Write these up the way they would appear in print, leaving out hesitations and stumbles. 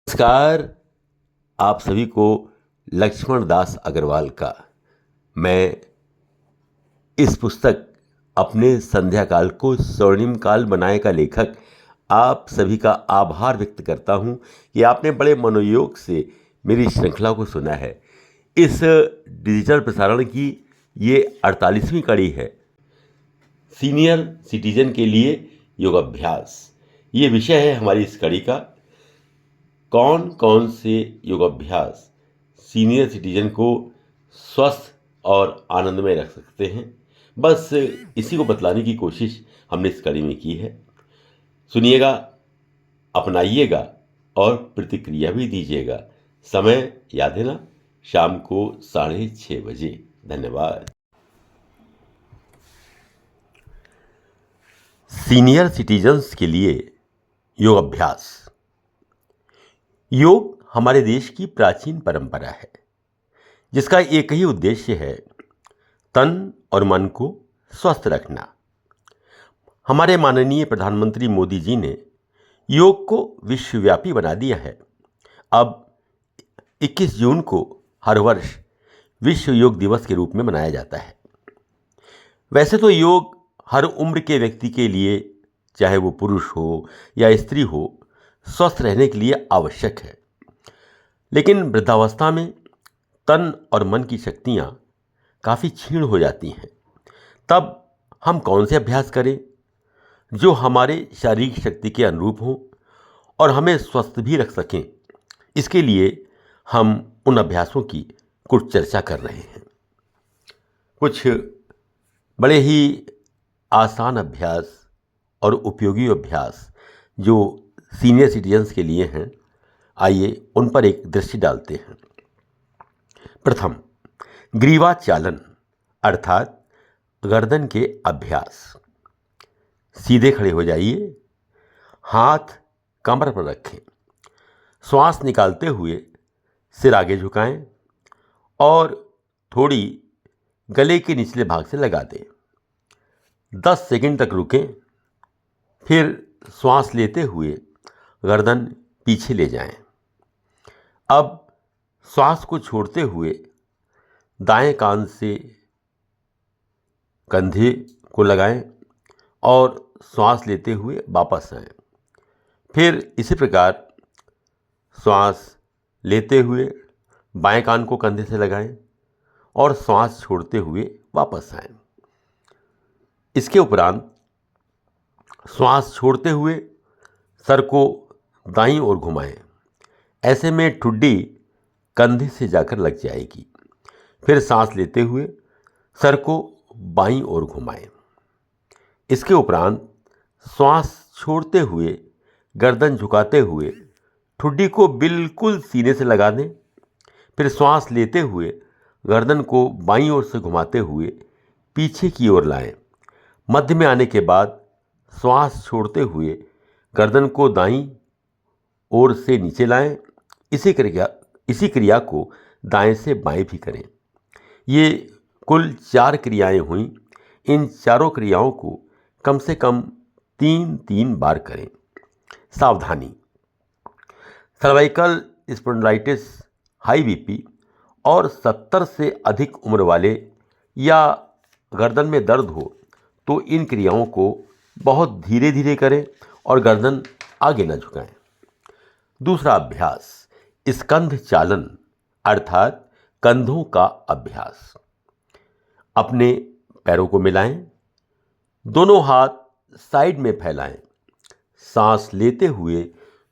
नमस्कार। आप सभी को लक्ष्मण दास अग्रवाल का मैं इस पुस्तक अपने संध्या काल को स्वर्णिम काल बनाए का लेखक आप सभी का आभार व्यक्त करता हूं कि आपने बड़े मनोयोग से मेरी श्रृंखला को सुना है। इस डिजिटल प्रसारण की ये 48वीं कड़ी है। सीनियर सिटीजन के लिए योगाभ्यास ये विषय है हमारी इस कड़ी का। कौन कौन से योगाभ्यास सीनियर सिटीजन को स्वस्थ और आनंदमय रख सकते हैं, बस इसी को बतलाने की कोशिश हमने इस कड़ी में की है। सुनिएगा, अपनाइएगा और प्रतिक्रिया भी दीजिएगा। समय याद है ना, शाम को 6:30 बजे। धन्यवाद। सीनियर सिटीजन्स के लिए योगाभ्यास। योग हमारे देश की प्राचीन परंपरा है जिसका एक ही उद्देश्य है, तन और मन को स्वस्थ रखना। हमारे माननीय प्रधानमंत्री मोदी जी ने योग को विश्वव्यापी बना दिया है। अब 21 जून को हर वर्ष विश्व योग दिवस के रूप में मनाया जाता है। वैसे तो योग हर उम्र के व्यक्ति के लिए, चाहे वो पुरुष हो या स्त्री हो, स्वस्थ रहने के लिए आवश्यक है। लेकिन वृद्धावस्था में तन और मन की शक्तियाँ काफ़ी क्षीण हो जाती हैं। तब हम कौन से अभ्यास करें जो हमारे शारीरिक शक्ति के अनुरूप हों और हमें स्वस्थ भी रख सकें? इसके लिए हम उन अभ्यासों की कुछ चर्चा कर रहे हैं। कुछ बड़े ही आसान अभ्यास और उपयोगी अभ्यास जो सीनियर सिटीजन्स के लिए हैं, आइए उन पर एक दृष्टि डालते हैं। प्रथम, ग्रीवा चालन अर्थात गर्दन के अभ्यास। सीधे खड़े हो जाइए, हाथ कमर पर रखें, श्वास निकालते हुए सिर आगे झुकाएं और थोड़ी गले के निचले भाग से लगा दें। 10 सेकंड तक रुकें, फिर श्वास लेते हुए गर्दन पीछे ले जाएं। अब श्वास को छोड़ते हुए दाएं कान से कंधे को लगाएं और श्वास लेते हुए वापस आएं। फिर इसी प्रकार श्वास लेते हुए बाएं कान को कंधे से लगाएं और श्वास छोड़ते हुए वापस आएं। इसके उपरांत श्वास छोड़ते हुए सर को दाईं ओर घुमाएं। ऐसे में ठुड्डी कंधे से जाकर लग जाएगी। फिर सांस लेते हुए सर को बाईं ओर घुमाएं। इसके उपरांत श्वास छोड़ते हुए गर्दन झुकाते हुए ठुड्डी को बिल्कुल सीने से लगा दें। फिर श्वास लेते हुए गर्दन को बाईं ओर से घुमाते हुए पीछे की ओर लाएं। मध्य में आने के बाद श्वास छोड़ते हुए गर्दन को दाईं ओर से नीचे लाएं। इसी क्रिया को दाएं से बाएं भी करें। ये कुल 4 क्रियाएं हुई। इन चारों क्रियाओं को कम से कम 3 बार करें। सावधानी, सर्वाइकल स्पॉन्डिलाइटिस, हाई बीपी और 70 से अधिक उम्र वाले या गर्दन में दर्द हो तो इन क्रियाओं को बहुत धीरे धीरे करें और गर्दन आगे न झुकाएं। दूसरा अभ्यास, स्कंध चालन अर्थात कंधों का अभ्यास। अपने पैरों को मिलाएं, दोनों हाथ साइड में फैलाएं। सांस लेते हुए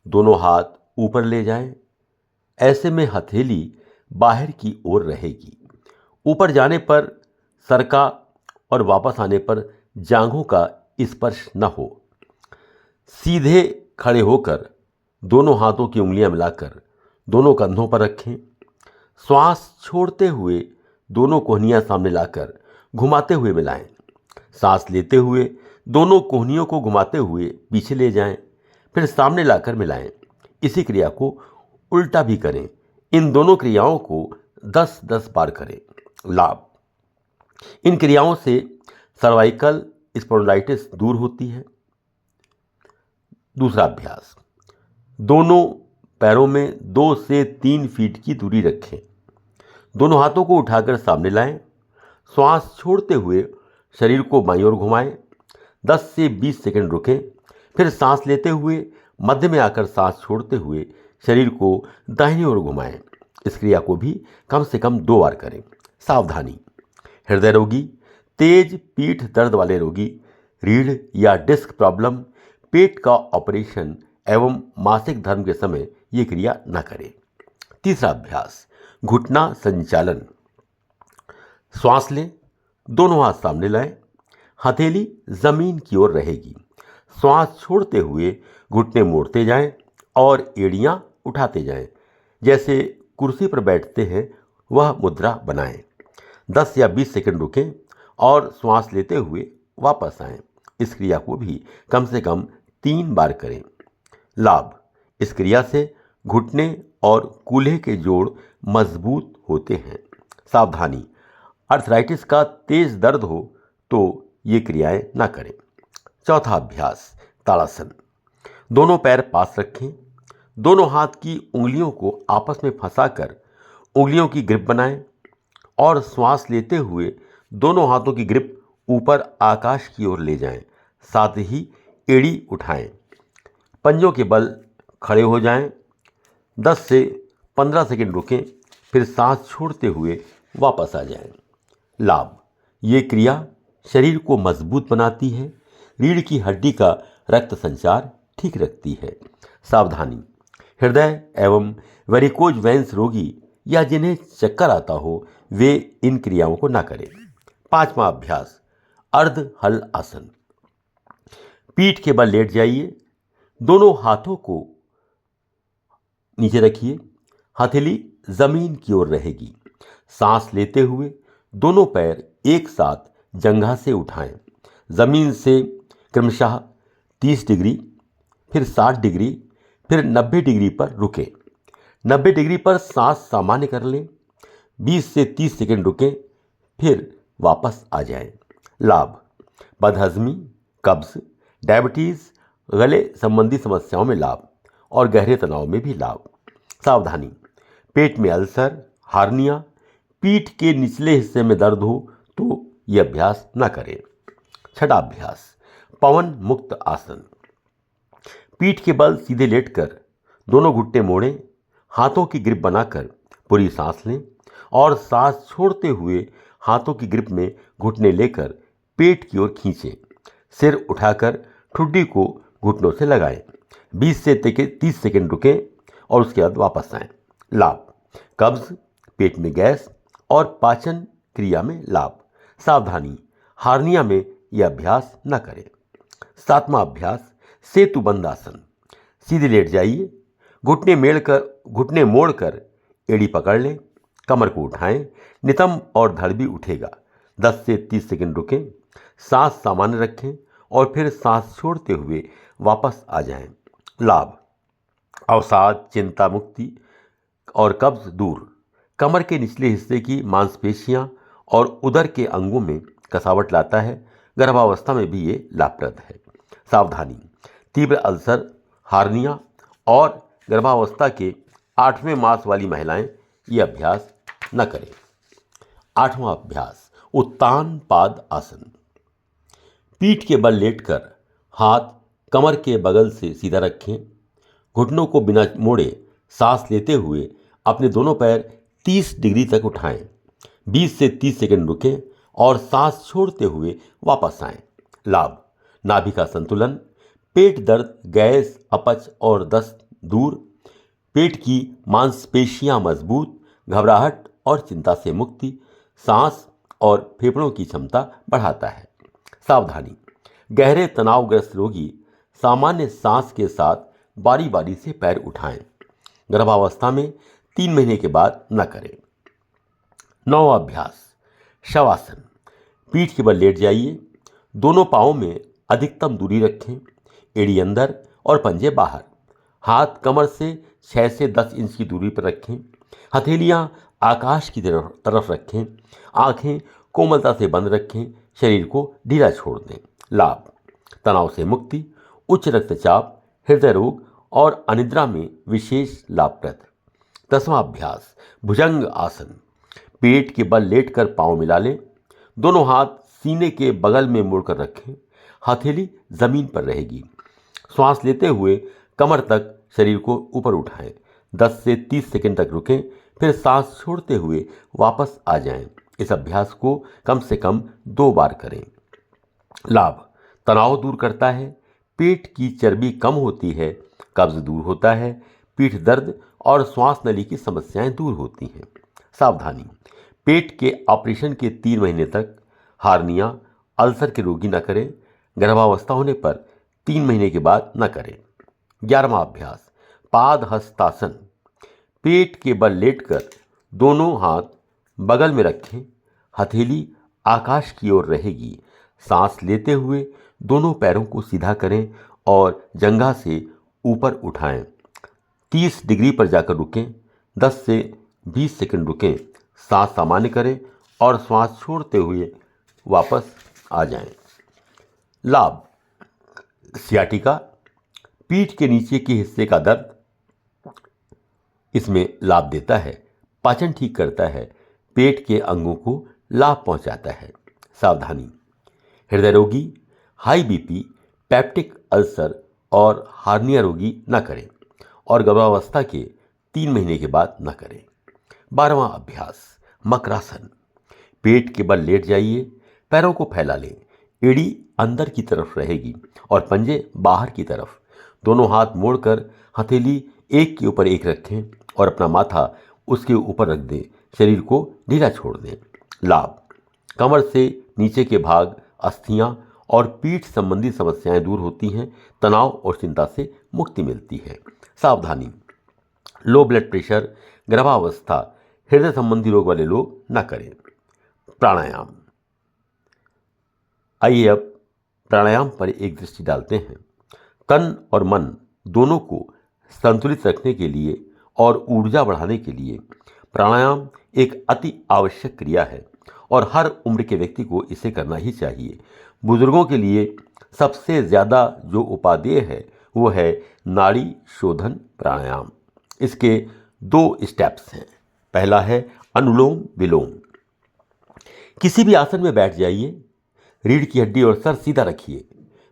दोनों हाथ ऊपर ले जाएं। ऐसे में हथेली बाहर की ओर रहेगी। ऊपर जाने पर सर का और वापस आने पर जांघों का स्पर्श न हो। सीधे खड़े होकर दोनों हाथों की उंगलियां मिलाकर दोनों कंधों पर रखें। श्वास छोड़ते हुए दोनों कोहनियां सामने लाकर घुमाते हुए मिलाएं। सांस लेते हुए दोनों कोहनियों को घुमाते हुए पीछे ले जाएं, फिर सामने लाकर मिलाएं। इसी क्रिया को उल्टा भी करें। इन दोनों क्रियाओं को 10-10 बार करें। लाभ, इन क्रियाओं से सर्वाइकल स्पॉन्डिलाइटिस दूर होती है। दूसरा अभ्यास, दोनों पैरों में 2 से 3 फीट की दूरी रखें। दोनों हाथों को उठाकर सामने लाएं। श्वास छोड़ते हुए शरीर को बाईं ओर घुमाएं। 10 से 20 सेकंड रुकें। फिर सांस लेते हुए मध्य में आकर सांस छोड़ते हुए शरीर को दाहिनी ओर घुमाएं। इस क्रिया को भी कम से कम 2 बार करें। सावधानी: हृदय रोगी, तेज पीठ दर्द वाले रोगी, रीढ़ या डिस्क प्रॉब्लम, पेट का ऑपरेशन एवं मासिक धर्म के समय ये क्रिया न करें। तीसरा अभ्यास, घुटना संचालन। श्वास लें, दोनों हाथ सामने लाएं, हथेली जमीन की ओर रहेगी। श्वास छोड़ते हुए घुटने मोड़ते जाएं और एड़ियां उठाते जाएं। जैसे कुर्सी पर बैठते हैं वह मुद्रा बनाएं। 10 या 20 सेकंड रुकें और श्वास लेते हुए वापस आएं। इस क्रिया को भी कम से कम 3 बार करें। लाभ: इस क्रिया से घुटने और कूल्हे के जोड़ मजबूत होते हैं। सावधानी: अर्थराइटिस का तेज दर्द हो तो ये क्रियाएं ना करें। चौथा अभ्यास, ताड़ासन। दोनों पैर पास रखें। दोनों हाथ की उंगलियों को आपस में फंसाकर उंगलियों की ग्रिप बनाएं और श्वास लेते हुए दोनों हाथों की ग्रिप ऊपर आकाश की ओर ले जाएं। साथ ही एड़ी उठाएं। पंजों के बल खड़े हो जाएं। 10 से 15 सेकंड रुकें, फिर सांस छोड़ते हुए वापस आ जाएं। लाभ: ये क्रिया शरीर को मजबूत बनाती है, रीढ़ की हड्डी का रक्त संचार ठीक रखती है। सावधानी: हृदय एवं वेरिकोज वेन्स रोगी या जिन्हें चक्कर आता हो वे इन क्रियाओं को ना करें। पांचवा अभ्यास, अर्ध हल आसन। पीठ के बल लेट जाइए। दोनों हाथों को नीचे रखिए। हथेली जमीन की ओर रहेगी। सांस लेते हुए दोनों पैर एक साथ जंघा से उठाएं। जमीन से क्रमशः 30 डिग्री, फिर 60 डिग्री, फिर 90 डिग्री पर रुकें। 90 डिग्री पर सांस सामान्य कर लें। 20 से 30 सेकंड रुकें, फिर वापस आ जाएं। लाभ: बदहजमी, कब्ज, डायबिटीज, गले संबंधी समस्याओं में लाभ और गहरे तनाव में भी लाभ। सावधानी: पेट में अल्सर, हार्निया, पीठ के निचले हिस्से में दर्द हो तो यह अभ्यास न करें। छठा अभ्यास, पवन मुक्त आसन। पीठ के बल सीधे लेटकर दोनों घुटने मोड़ें। हाथों की ग्रिप बनाकर पूरी सांस लें और सांस छोड़ते हुए हाथों की ग्रिप में घुटने लेकर पेट की ओर खींचें। सिर उठाकर ठुड्डी को घुटनों से लगाएं। 20 से 30 सेकंड रुकें और उसके बाद वापस आएं। लाभ: कब्ज, पेट में गैस और पाचन क्रिया में लाभ। सावधानी: हार्निया में यह अभ्यास न करें। सातवां अभ्यास, सेतुबंध आसन। सीधे लेट जाइए। घुटने मोड़कर एड़ी पकड़ लें। कमर को उठाएं। नितंब और धड़ भी उठेगा। 10 से 30 सेकंड रुकें। सांस सामान्य रखें और फिर सांस छोड़ते हुए वापस आ जाएं। लाभ: अवसाद, चिंता मुक्ति और कब्ज दूर। कमर के निचले हिस्से की मांसपेशियां और उदर के अंगों में कसावट लाता है। गर्भावस्था में भी ये लाभप्रद है। सावधानी: तीव्र अल्सर, हार्निया और गर्भावस्था के 8वें मास वाली महिलाएं ये अभ्यास न करें। 8वां अभ्यास, उत्तान पाद आसन। पीठ के बल लेटकर हाथ कमर के बगल से सीधा रखें। घुटनों को बिना मोड़े सांस लेते हुए अपने दोनों पैर 30 डिग्री तक उठाएं। 20 से 30 सेकंड रुकें और सांस छोड़ते हुए वापस आएं। लाभ: नाभि का संतुलन, पेट दर्द, गैस, अपच और दस्त दूर, पेट की मांसपेशियां मजबूत, घबराहट और चिंता से मुक्ति, सांस और फेफड़ों की क्षमता बढ़ाता है। सावधानी: गहरे तनावग्रस्त रोगी सामान्य सांस के साथ बारी बारी से पैर उठाएं। गर्भावस्था में 3 महीने के बाद न करें। 9वां अभ्यास, शवासन। पीठ के बल लेट जाइए। दोनों पांवों में अधिकतम दूरी रखें। एड़ी अंदर और पंजे बाहर। हाथ कमर से 6 से 10 इंच की दूरी पर रखें। हथेलियां आकाश की तरफ रखें। आंखें कोमलता से बंद रखें। शरीर को ढीला छोड़ दें। लाभ: तनाव से मुक्ति, उच्च रक्तचाप, हृदय रोग और अनिद्रा में विशेष लाभप्रद। 10वां अभ्यास भुजंग आसन। पेट के बल लेटकर पांव मिला लें, दोनों हाथ सीने के बगल में मोड़कर रखें, हथेली जमीन पर रहेगी। श्वास लेते हुए कमर तक शरीर को ऊपर उठाएं, 10 से 30 सेकंड तक रुकें, फिर सांस छोड़ते हुए वापस आ जाएं। इस अभ्यास को कम से कम 2 बार करें। लाभ: तनाव दूर करता है, पेट की चर्बी कम होती है, कब्ज दूर होता है, पीठ दर्द और श्वास नली की समस्याएं दूर होती हैं। सावधानी: पेट के ऑपरेशन के 3 महीने तक हार्निया, अल्सर के रोगी न करें। गर्भावस्था होने पर 3 महीने के बाद न करें। 11वां अभ्यास पाद हस्तासन। पेट के बल लेटकर दोनों हाथ बगल में रखें, हथेली आकाश की ओर रहेगी। सांस लेते हुए दोनों पैरों को सीधा करें और जंघा से ऊपर उठाएं। 30 डिग्री पर जाकर रुकें, 10 से 20 सेकंड रुकें, सांस सामान्य करें और श्वास छोड़ते हुए वापस आ जाएं। लाभ: सियाटिका, पीठ के नीचे के हिस्से का दर्द इसमें लाभ देता है, पाचन ठीक करता है, पेट के अंगों को लाभ पहुंचाता है। सावधानी: हृदय रोगी, हाई बीपी, पेप्टिक अल्सर और हार्निया रोगी न करें और गर्भावस्था के 3 महीने के बाद न करें। 12वां अभ्यास मकरासन। पेट के बल लेट जाइए, पैरों को फैला लें, एड़ी अंदर की तरफ रहेगी और पंजे बाहर की तरफ। दोनों हाथ मोड़कर हथेली एक के ऊपर एक रखें और अपना माथा उसके ऊपर रख दें, शरीर को ढीला छोड़ दें। लाभ: कमर से नीचे के भाग, अस्थियां और पीठ संबंधी समस्याएं दूर होती हैं, तनाव और चिंता से मुक्ति मिलती है। सावधानी: लो ब्लड प्रेशर, गर्भावस्था, हृदय संबंधी रोग वाले लोग न करें। प्राणायाम। आइए अब प्राणायाम पर एक दृष्टि डालते हैं। तन और मन दोनों को संतुलित रखने के लिए और ऊर्जा बढ़ाने के लिए प्राणायाम एक अति आवश्यक क्रिया है और हर उम्र के व्यक्ति को इसे करना ही चाहिए। बुजुर्गों के लिए सबसे ज़्यादा जो उपादेय है वो है नाड़ी शोधन प्राणायाम। इसके 2 स्टेप्स हैं। पहला है अनुलोम विलोम। किसी भी आसन में बैठ जाइए, रीढ़ की हड्डी और सर सीधा रखिए।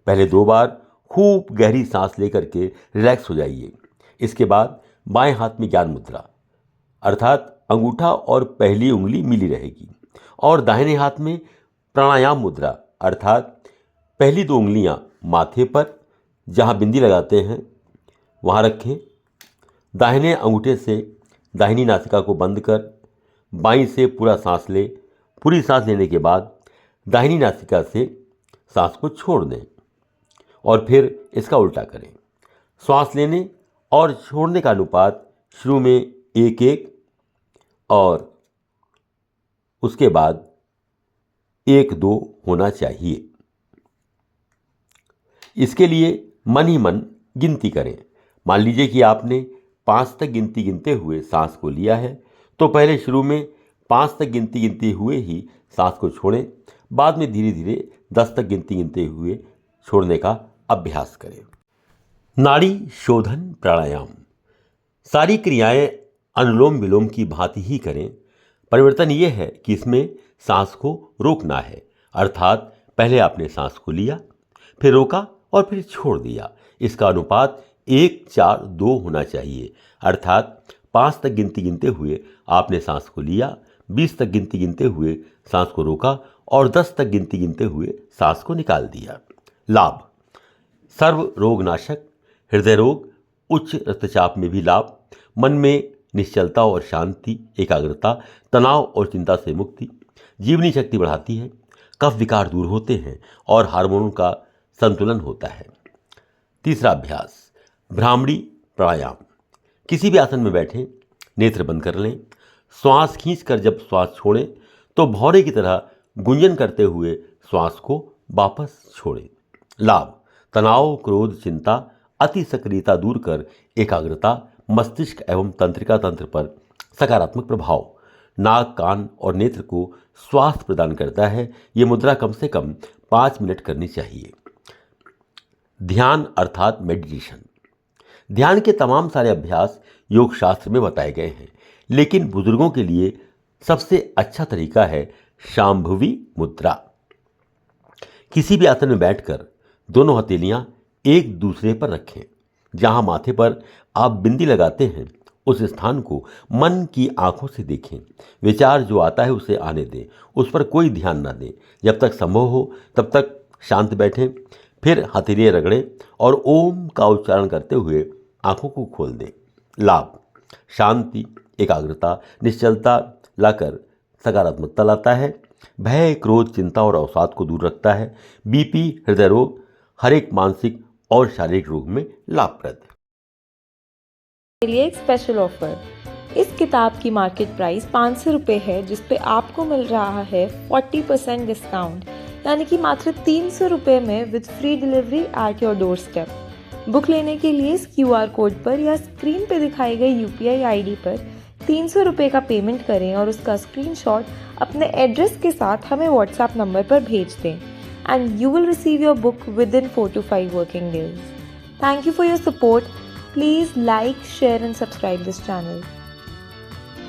पहले 2 बार खूब गहरी सांस लेकर के रिलैक्स हो जाइए। इसके बाद बाएं हाथ में ज्ञान मुद्रा, अर्थात अंगूठा और पहली उंगली मिली रहेगी, और दाहिने हाथ में प्राणायाम मुद्रा, अर्थात पहली 2 उंगलियां माथे पर जहां बिंदी लगाते हैं वहां रखें। दाहिने अंगूठे से दाहिनी नासिका को बंद कर बाईं से पूरा सांस लें। पूरी सांस लेने के बाद दाहिनी नासिका से सांस को छोड़ दें और फिर इसका उल्टा करें। श्वास लेने और छोड़ने का अनुपात शुरू में 1-1 और उसके बाद 1-2 होना चाहिए। इसके लिए मन ही मन गिनती करें। मान लीजिए कि आपने 5 तक गिनती गिनते हुए सांस को लिया है, तो पहले शुरू में 5 तक गिनती गिनते हुए ही सांस को छोड़ें, बाद में धीरे धीरे 10 तक गिनती गिनते हुए छोड़ने का अभ्यास करें। नाड़ी शोधन प्राणायाम। सारी क्रियाएं अनुलोम विलोम की भांति ही करें। परिवर्तन ये है कि इसमें सांस को रोकना है, अर्थात पहले आपने सांस को लिया, फिर रोका और फिर छोड़ दिया। इसका अनुपात 1-4-2 होना चाहिए, अर्थात 5 तक गिनती गिनते हुए आपने सांस को लिया, 20 तक गिनती गिनते हुए सांस को रोका और 10 तक गिनती गिनते हुए सांस को निकाल दिया। लाभ: सर्व रोगनाशक, हृदय रोग, उच्च रक्तचाप में भी लाभ, मन में निश्चलता और शांति, एकाग्रता, तनाव और चिंता से मुक्ति, जीवनी शक्ति बढ़ाती है, कफ विकार दूर होते हैं और हार्मोन का संतुलन होता है। तीसरा अभ्यास भ्रामरी प्राणायाम। किसी भी आसन में बैठें, नेत्र बंद कर लें, श्वास खींचकर जब श्वास छोड़ें तो भौरे की तरह गुंजन करते हुए श्वास को वापस छोड़ें। लाभ: तनाव, क्रोध, चिंता, अति सक्रियता दूर कर एकाग्रता, मस्तिष्क एवं तंत्रिका तंत्र पर सकारात्मक प्रभाव, नाक, कान और नेत्र को स्वास्थ्य प्रदान करता है। ये मुद्रा कम से कम 5 मिनट करनी चाहिए। ध्यान अर्थात मेडिटेशन। ध्यान के तमाम सारे अभ्यास योग शास्त्र में बताए गए हैं, लेकिन बुजुर्गों के लिए सबसे अच्छा तरीका है शांभवी मुद्रा। किसी भी आसन में बैठकर दोनों हथेलियां एक दूसरे पर रखें। जहां माथे पर आप बिंदी लगाते हैं उस स्थान को मन की आंखों से देखें। विचार जो आता है उसे आने दें, उस पर कोई ध्यान ना दें। जब तक संभव हो तब तक शांत बैठें। फिर हथेलियां रगड़ें और ओम का उच्चारण करते हुए आंखों को खोल दें। लाभ: शांति, एकाग्रता, निश्चलता लाकर सकारात्मकता लाता है। भय, क्रोध, चिंता और अवसाद को दूर रखता है। बीपी, हृदय रोग, हर एक मानसिक और शारीरिक रोग में लाभप्रद है। के लिए एक स्पेशल ऑफर। इस किताब की मार्केट प्राइस 500 रुपये है, जिस पे आपको मिल रहा है 40% डिस्काउंट, यानी कि मात्र 300 रुपये में with free delivery at your door step. Book लेने के लिए इस QR कोड पर या स्क्रीन पे दिखाई गई UPI ID पर 300 रुपये का पेमेंट करें और उसका स्क्रीनशॉट अपने एड्रेस के साथ हमें WhatsApp नंबर पर भेज दें, and you will receive your book with in 4 to 5 working days. Thank you for your support. Please like, share and subscribe this channel.